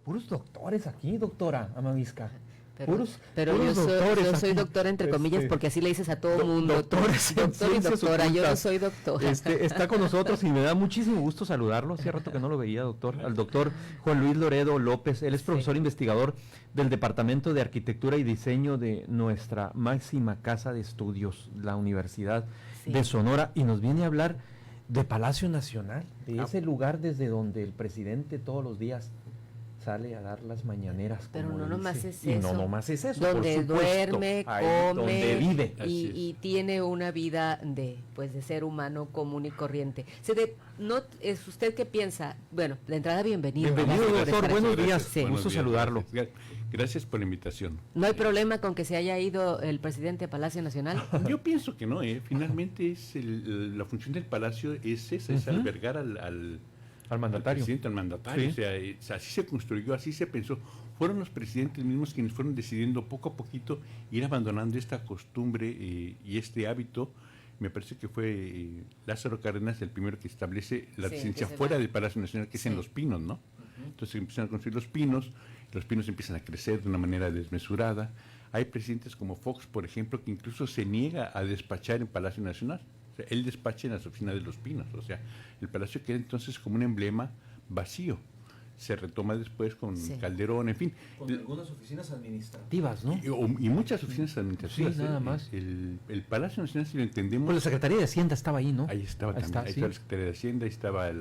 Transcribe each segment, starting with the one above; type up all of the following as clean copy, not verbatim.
Puros doctores aquí, doctora Amavisca. Pero yo soy doctora entre comillas porque así le dices a todo mundo. Doctores, doctor y doctora, yo no soy doctora. Está con nosotros y me da muchísimo gusto saludarlo. Hace rato que no lo veía, doctor. Al doctor Juan Luis Loredo López. Él es profesor investigador del Departamento de Arquitectura y Diseño de nuestra máxima casa de estudios, la Universidad de Sonora, y nos viene a hablar de Palacio Nacional, de ese lugar desde donde el presidente todos los días sale a dar las mañaneras. Pero no nomás es eso. Y no nomás es eso. Donde duerme, come, donde vive. Y tiene una vida de ser humano común y corriente. ¿Es usted qué piensa? Bueno, de entrada, bienvenido. Bienvenido, doctor. Buenos días. Sí. Gusto saludarlo. Gracias por la invitación. ¿No hay problema con que se haya ido el presidente a Palacio Nacional? Yo pienso que no, finalmente la función del Palacio es esa, es albergar al mandatario. Al presidente, al mandatario. Sí. O sea, así se construyó, así se pensó. Fueron los presidentes mismos quienes fueron decidiendo poco a poquito ir abandonando esta costumbre y este hábito. Me parece que fue Lázaro Cárdenas el primero que establece la residencia fuera del Palacio Nacional, que es en Los Pinos, ¿no? Entonces empiezan a construir los pinos empiezan a crecer de una manera desmesurada. Hay presidentes como Fox, por ejemplo, que incluso se niega a despachar en Palacio Nacional. O sea, él despacha en las oficinas de Los Pinos. O sea, el palacio queda entonces como un emblema vacío. Se retoma después con Calderón, en fin. Con algunas oficinas administrativas, ¿no? Y muchas oficinas administrativas. Sí, nada más. El Palacio Nacional, si lo entendemos... Pues la Secretaría de Hacienda estaba ahí, ¿no? Ahí estaba también. Ahí estaba la Secretaría de Hacienda, ahí estaba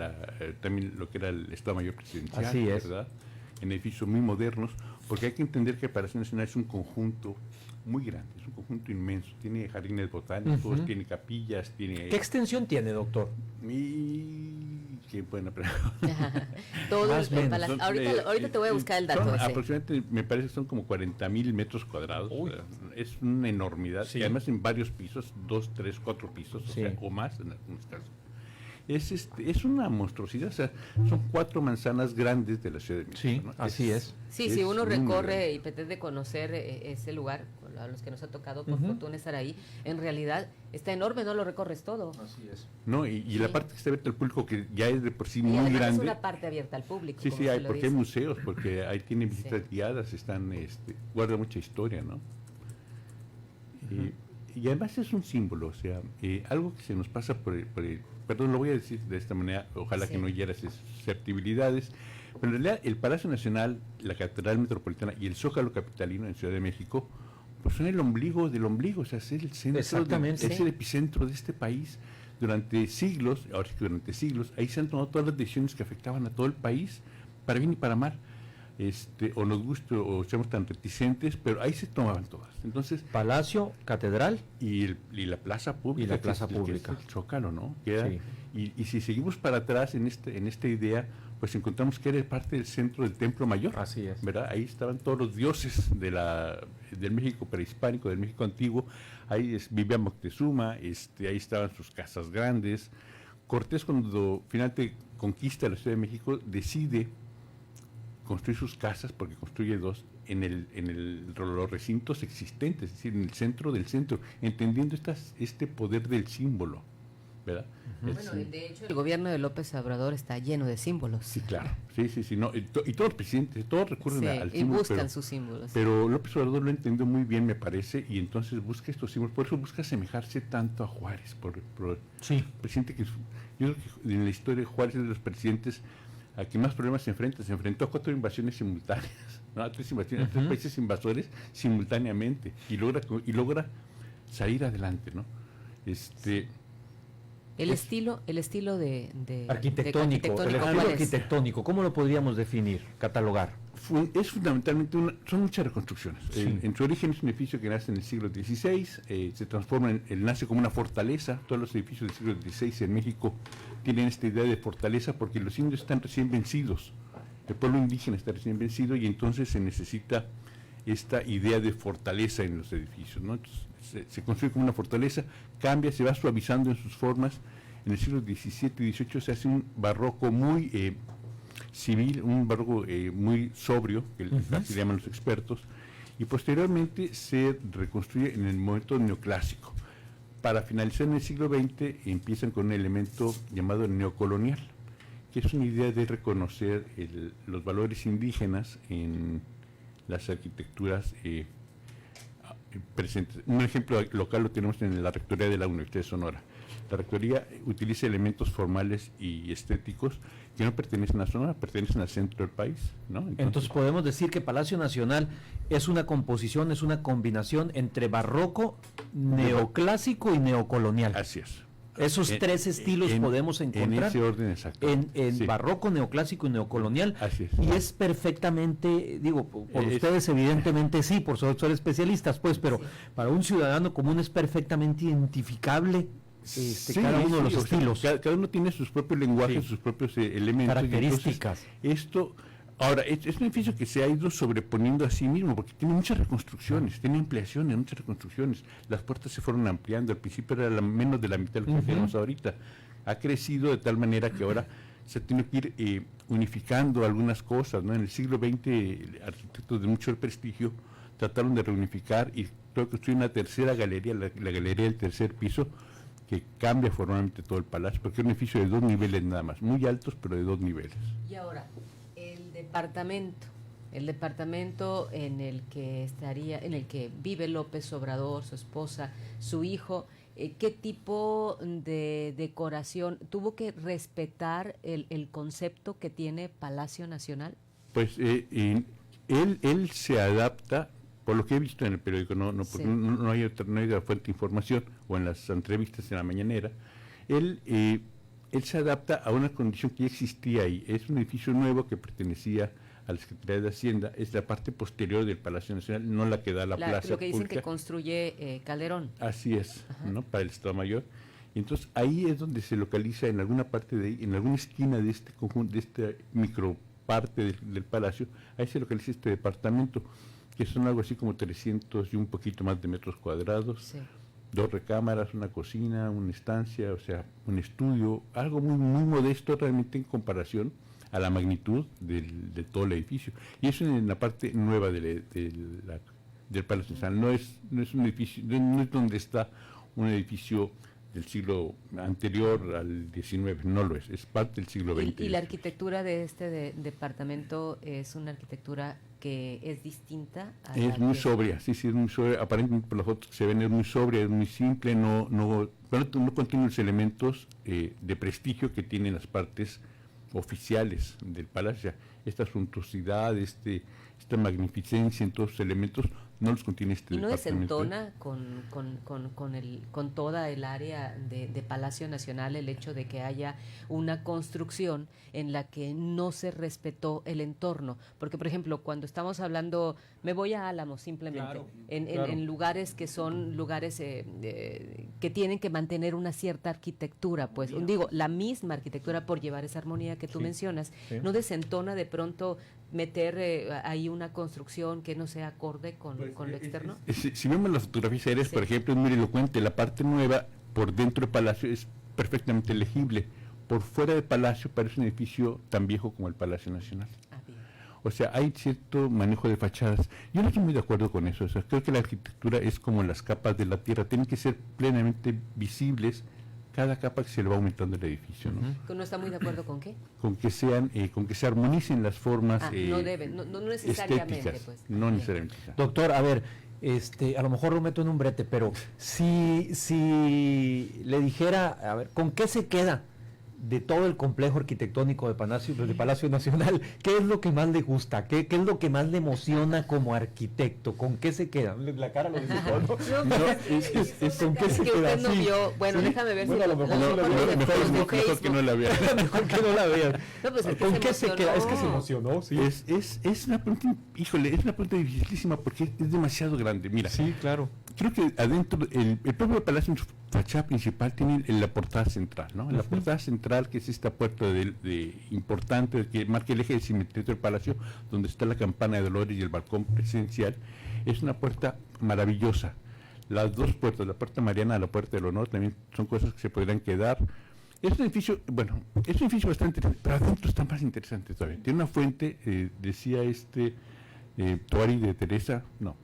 también lo que era el Estado Mayor Presidencial. Así es. ¿Verdad? En edificios muy modernos, porque hay que entender que el Palacio Nacional es un conjunto muy grande, es un conjunto inmenso. Tiene jardines botánicos, tiene capillas, tiene... ¿Qué extensión tiene, doctor? Qué buena pregunta. Todo el palacio. Ahorita te voy a buscar el dato ese. Aproximadamente, me parece que son como 40,000 metros cuadrados. O sea, es una enormidad. Y además en varios pisos, 2, 3, 4 pisos, o más en algunos casos. Es una monstruosidad, o sea, son 4 manzanas grandes de la Ciudad de México. Sí, ¿no? así es. Sí, si uno recorre y pretende conocer ese lugar, a los que nos ha tocado por fortuna estar ahí, en realidad está enorme, no lo recorres todo. Así es. No, y la parte que está abierta al público, que ya es de por sí muy grande. Es una parte abierta al público. Sí, hay, porque hay museos, porque ahí tienen visitas guiadas, guarda mucha historia, ¿no? Y además es un símbolo, o sea, algo que se nos pasa por el perdón, lo voy a decir de esta manera, ojalá que no hieras susceptibilidades, pero en realidad el Palacio Nacional, la Catedral Metropolitana y el Zócalo Capitalino en Ciudad de México, pues son el ombligo del ombligo, o sea, es el centro, es el epicentro de este país. Durante siglos, ahora sí que durante siglos, ahí se han tomado todas las decisiones que afectaban a todo el país, para bien y para mal. O nos guste o seamos tan reticentes, pero ahí se tomaban todas. Entonces, Palacio, Catedral y la plaza pública. Y la plaza pública. El Zócalo, ¿no? Y si seguimos para atrás en esta idea, pues encontramos que era parte del centro del Templo Mayor. Así es. ¿Verdad? Ahí estaban todos los dioses del México prehispánico, del México antiguo. Ahí vivía Moctezuma, ahí estaban sus casas grandes. Cortés, cuando finalmente conquista la Ciudad de México, decide construir sus casas, porque construye 2 en los recintos existentes, es decir, en el centro del centro, entendiendo este poder del símbolo, ¿verdad? Bueno, de hecho el gobierno de López Obrador está lleno de símbolos. Sí, claro, sí, no, y todos los presidentes, todos recurren al símbolo. Y buscan sus símbolos. Pero López Obrador lo entendió muy bien, me parece, y entonces busca estos símbolos, por eso busca asemejarse tanto a Juárez, presidente que yo creo que en la historia de Juárez es de los presidentes a que más problemas se enfrentó a 4 invasiones simultáneas, ¿no? A 3 invasiones, a 3 países invasores simultáneamente, y logra salir adelante, ¿no? El estilo de arquitectónico, el estilo arquitectónico, ¿cómo lo podríamos definir, catalogar? Es fundamentalmente son muchas reconstrucciones. En su origen es un edificio que nace en el siglo XVI, se transforma, nace como una fortaleza. Todos los edificios del siglo XVI en México tienen esta idea de fortaleza porque los indios están recién vencidos, el pueblo indígena está recién vencido y entonces se necesita esta idea de fortaleza en los edificios, ¿no? Entonces, se construye como una fortaleza, cambia, se va suavizando en sus formas. En el siglo XVII y XVIII se hace un barroco muy civil, un barroco muy sobrio, que así llaman los expertos, y posteriormente se reconstruye en el momento neoclásico. Para finalizar en el siglo XX empiezan con un elemento llamado neocolonial, que es una idea de reconocer los valores indígenas en las arquitecturas presentes. Un ejemplo local lo tenemos en la Rectoría de la Universidad de Sonora. La Rectoría utiliza elementos formales y estéticos que no pertenecen a Sonora, pertenecen al centro del país, ¿no? Entonces podemos decir que Palacio Nacional es una composición, es una combinación entre barroco, neoclásico y neocolonial. Así es. Esos tres estilos podemos encontrar en ese orden exacto. En sí. Barroco, neoclásico y neocolonial. Así es. Y es perfectamente, digo, por ustedes evidentemente sí, por ser especialistas, pues, pero para un ciudadano común es perfectamente identificable cada uno de los estilos. Cada uno tiene sus propios lenguajes, sus propios elementos. Características. Esto, ahora, es un edificio que se ha ido sobreponiendo a sí mismo, porque tiene muchas reconstrucciones, tiene ampliaciones, muchas reconstrucciones. Las puertas se fueron ampliando, al principio era menos de la mitad de lo que tenemos ahorita. Ha crecido de tal manera que ahora se tiene que ir unificando algunas cosas, ¿no? En el siglo XX, arquitectos de mucho prestigio trataron de reunificar y creo que construir una tercera galería, la galería del tercer piso, que cambia formalmente todo el palacio, porque es un edificio de 2 niveles nada más, muy altos, pero de 2 niveles. Y ahora, el departamento en el que vive López Obrador, su esposa, su hijo, ¿qué tipo de decoración tuvo que respetar el concepto que tiene Palacio Nacional? Pues él se adapta. Por lo que he visto en el periódico, no hay otra fuente de información, o en las entrevistas en la mañanera, él se adapta a una condición que ya existía ahí. Es un edificio nuevo que pertenecía a la Secretaría de Hacienda, es la parte posterior del Palacio Nacional, no la que da a la plaza lo que dicen pública. Que construye Calderón. Así es, ¿no? Para el Estado Mayor. Y entonces ahí es donde se localiza, en alguna parte de ahí, en alguna esquina de este conjunto, de esta microparte del Palacio, ahí se localiza este departamento, que son algo así como 300 y un poquito más de metros cuadrados, 2 recámaras, una cocina, una estancia, o sea, un estudio, algo muy muy modesto realmente en comparación a la magnitud de todo el edificio. Y eso en la parte nueva del Palacio Nacional. No es un edificio, no es donde está un edificio del siglo anterior al XIX, no lo es parte del siglo XX. ¿Y la arquitectura de este departamento es una arquitectura que es distinta? Es muy sobria, sí, es muy sobria. Aparentemente por las fotos que se ven es muy sobria, es muy simple, no contiene los elementos de prestigio que tienen las partes oficiales del palacio. Esta suntuosidad, esta magnificencia en todos los elementos no los contiene este departamento. ¿Y no desentona con toda el área de Palacio Nacional el hecho de que haya una construcción en la que no se respetó el entorno? Porque, por ejemplo, cuando estamos hablando, me voy a Álamos simplemente, en lugares que son lugares que tienen que mantener una cierta arquitectura, pues, digo, la misma arquitectura por llevar esa armonía que tú mencionas, ¿no desentona de pronto meter ahí una construcción que no sea acorde con lo externo? Si vemos las fotografías aéreas, por ejemplo, es muy elocuente. La parte nueva por dentro del palacio es perfectamente legible. Por fuera del palacio parece un edificio tan viejo como el Palacio Nacional. O sea, hay cierto manejo de fachadas. Yo no estoy muy de acuerdo con eso. O sea, creo que la arquitectura es como las capas de la tierra, tienen que ser plenamente visibles cada capa que se le va aumentando el edificio, ¿no? ¿No está muy de acuerdo con qué? Con que se armonicen las formas no necesariamente, estéticas, pues. No necesariamente. Doctor, a ver, a lo mejor lo meto en un brete, pero si le dijera, a ver, ¿con qué se queda de todo el complejo arquitectónico de Palacio Nacional? ¿Qué es lo que más le gusta? ¿Qué es lo que más le emociona como arquitecto? ¿Con qué se queda? La cara lo dice todo, ¿no? ¿Con qué se queda? Usted no vio. Bueno, déjame ver si mejor que no la vea. Mejor que no la vea. No, pues ¿Con qué se queda? Es que se emocionó, sí. Es una pregunta, híjole, es una pregunta dificilísima porque es demasiado grande. Mira, sí, claro. Creo que adentro, el propio palacio en su fachada principal tiene la portada central, ¿no? La portada central, que es esta puerta importante que marca el eje de simetría del palacio, donde está la campana de Dolores y el balcón presidencial, es una puerta maravillosa. Las dos puertas, la puerta Mariana y la puerta del Honor, también son cosas que se podrían quedar. Es un edificio, bastante interesante, pero adentro está más interesante todavía. Tiene una fuente, decía Toari de Teresa, no.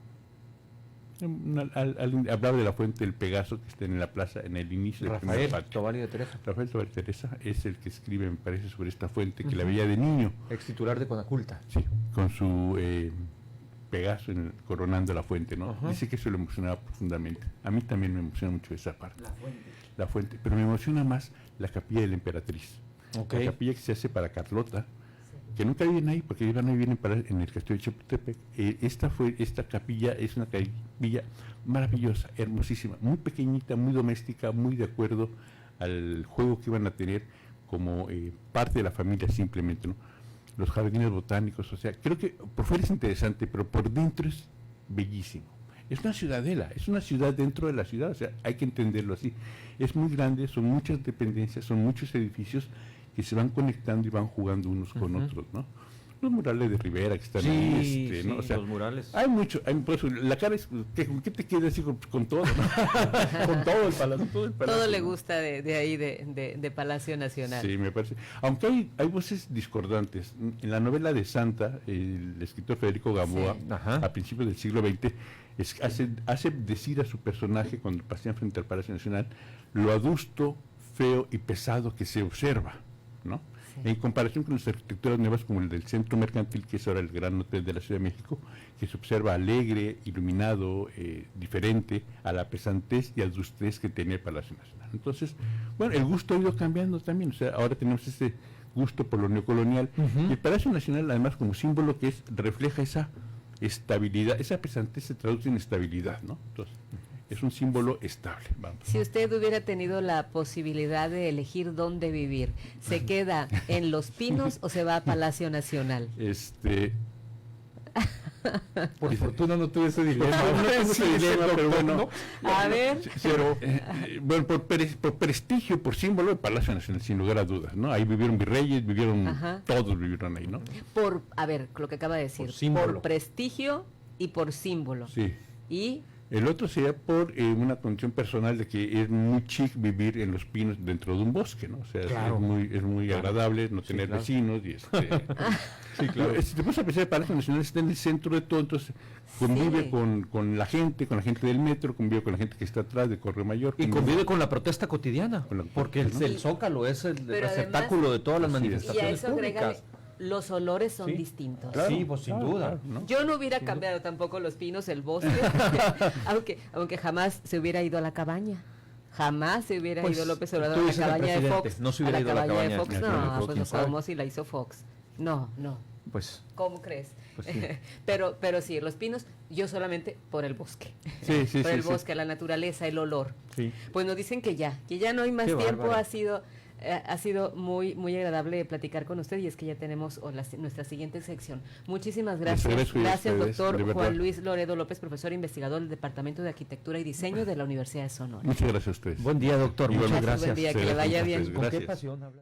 Hablaba de la fuente del Pegaso que está en la plaza, en el inicio del primer patio. Toballi de Teresa. Rafael Toballi de Teresa es el que escribe, me parece, sobre esta fuente, que la veía de niño. Ex titular de Conaculta. Sí, con su Pegaso coronando la fuente, ¿no? Dice que eso lo emocionaba profundamente. A mí también me emociona mucho esa parte. La fuente. Pero me emociona más la capilla de la emperatriz. La capilla que se hace para Carlota, que nunca viven ahí, porque iban a vivir en el castillo de Chapultepec. Esta capilla es una capilla maravillosa, hermosísima, muy pequeñita, muy doméstica, muy de acuerdo al juego que iban a tener como parte de la familia simplemente, ¿no? Los jardines botánicos, o sea, creo que por fuera es interesante, pero por dentro es bellísimo. Es una ciudadela, es una ciudad dentro de la ciudad, o sea, hay que entenderlo así. Es muy grande, son muchas dependencias, son muchos edificios que se van conectando y van jugando unos con otros, ¿no? Los murales de Rivera que están ahí, ¿no? O sea, los murales. Hay mucho, pues, la cara es, ¿con qué te quieres decir con todo, ¿no? Con todo el palacio, todo le gusta de ahí, de Palacio Nacional. Sí, me parece. Aunque hay voces discordantes. En la novela de Santa, el escritor Federico Gamboa, a principios del siglo XX, hace decir a su personaje, cuando pasean frente al Palacio Nacional, lo adusto, feo y pesado que se observa, ¿no? Sí. En comparación con las arquitecturas nuevas como el del Centro Mercantil, que es ahora el gran hotel de la Ciudad de México, que se observa alegre, iluminado, diferente a la pesantez y adustez que tenía el Palacio Nacional. Entonces, bueno, el gusto ha ido cambiando también, o sea, ahora tenemos ese gusto por lo neocolonial, y el Palacio Nacional además como símbolo que refleja esa estabilidad, esa pesantez se traduce en estabilidad, ¿no? Entonces, es un símbolo estable. Vamos. Si usted hubiera tenido la posibilidad de elegir dónde vivir, ¿se queda en Los Pinos o se va a Palacio Nacional? Por fortuna no tuve ese dilema. Pero bueno. A ver. Pero, bueno, por prestigio, por símbolo, el Palacio Nacional, sin lugar a dudas, ¿no? Ahí vivieron virreyes, todos vivieron ahí, ¿no? A ver, lo que acaba de decir. Por prestigio y por símbolo. Sí. Y el otro sería por una condición personal de que es muy chic vivir en Los Pinos dentro de un bosque, ¿no? O sea, claro, es muy agradable no tener vecinos y sí, claro. Si te pones a pensar, el Palacio Nacional está en el centro de todo, entonces convive con la gente del metro, convive con la gente que está atrás de Correo Mayor. Y convive con la protesta cotidiana, porque el Zócalo es el receptáculo de todas las manifestaciones públicas. Los olores son distintos. Claro, sí, pues sin duda. ¿No? Yo no hubiera cambiado tampoco Los Pinos, el bosque, aunque jamás se hubiera ido a la cabaña. Jamás se hubiera ido López Obrador a la cabaña de Fox. No se hubiera ido a la cabaña de Fox. No, pues no sabemos si la hizo Fox. No. Pues, ¿cómo crees? Pues sí. pero sí, Los Pinos, yo solamente por el bosque. Sí, por el bosque, la naturaleza, el olor. Sí. Pues nos dicen que ya no hay más tiempo. Ha sido muy muy agradable platicar con usted, y es que ya tenemos nuestra siguiente sección. Muchísimas gracias. Gracias, doctor Juan Luis Loredo López, profesor investigador del Departamento de Arquitectura y Diseño de la Universidad de Sonora. Muchas gracias a ustedes. Buen día, doctor. Muchas gracias. Buen día, que le vaya bien. ¿Con qué pasión habla?